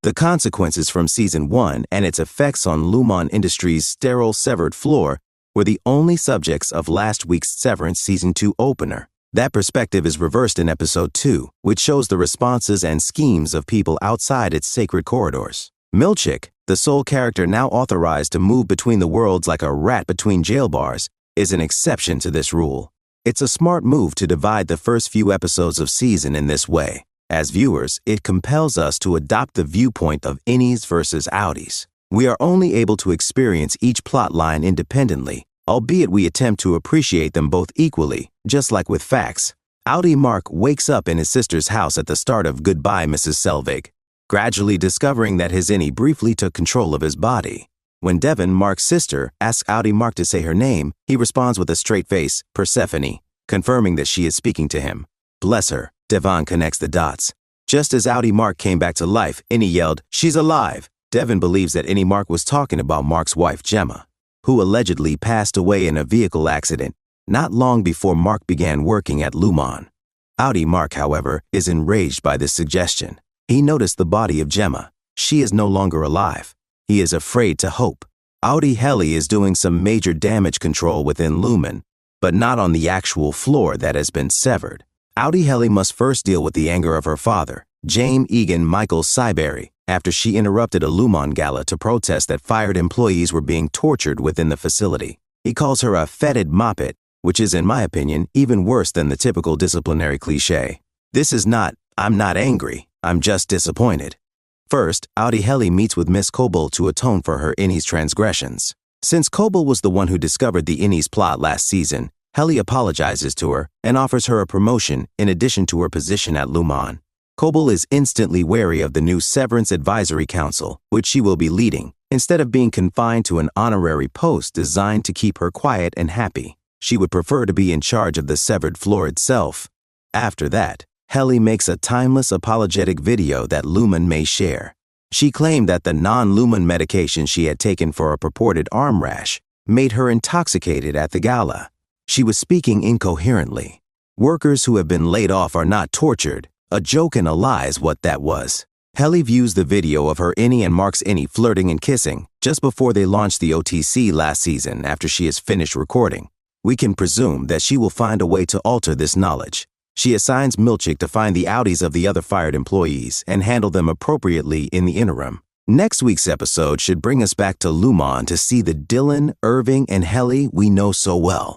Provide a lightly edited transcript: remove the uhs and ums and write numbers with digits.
The consequences from Season 1 and its effects on Lumon Industries' sterile severed floor were the only subjects of last week's Severance Season 2 opener. That perspective is reversed in Episode 2, which shows the responses and schemes of people outside its sacred corridors. Milchick, the sole character now authorized to move between the worlds like a rat between jail bars, is an exception to this rule. It's a smart move to divide the first few episodes of season in this way. As viewers, it compels us to adopt the viewpoint of innies versus outies. We are only able to experience each plot line independently, albeit we attempt to appreciate them both equally, just like with facts. Outie Mark wakes up in his sister's house at the start of Goodbye, Mrs. Selvig, gradually discovering that his innie briefly took control of his body. When Devon, Mark's sister, asks Outie Mark to say her name, he responds with a straight face, Persephone, confirming that she is speaking to him. Bless her, Devon connects the dots. Just as Outie Mark came back to life, Innie yelled, "She's alive!" Devon believes that Innie Mark was talking about Mark's wife, Gemma, who allegedly passed away in a vehicle accident not long before Mark began working at Lumon. Outie Mark, however, is enraged by this suggestion. He noticed the body of Gemma. She is no longer alive. He is afraid to hope. Outie Helly is doing some major damage control within Lumon, but not on the actual floor that has been severed. Outie Helly must first deal with the anger of her father, James Egan Michael Cyberry, after she interrupted a Lumon gala to protest that fired employees were being tortured within the facility. He calls her a fetid moppet, which is, in my opinion, even worse than the typical disciplinary cliché. This is not, "I'm not angry, I'm just disappointed." First, Outie Helly meets with Miss Coble to atone for her innie's transgressions. Since Coble was the one who discovered the innie's plot last season, Helly apologizes to her and offers her a promotion in addition to her position at Lumon. Coble is instantly wary of the new Severance Advisory Council, which she will be leading, instead of being confined to an honorary post designed to keep her quiet and happy. She would prefer to be in charge of the severed floor itself. After that, Helly makes a timeless apologetic video that Lumon may share. She claimed that the non-Lumon medication she had taken for a purported arm rash made her intoxicated at the gala. She was speaking incoherently. Workers who have been laid off are not tortured. A joke and a lie is what that was. Helly views the video of her innie and Mark's innie flirting and kissing just before they launched the OTC last season after she has finished recording. We can presume that she will find a way to alter this knowledge. She assigns Milchick to find the outies of the other fired employees and handle them appropriately in the interim. Next week's episode should bring us back to Lumon to see the Dylan, Irving, and Helly we know so well.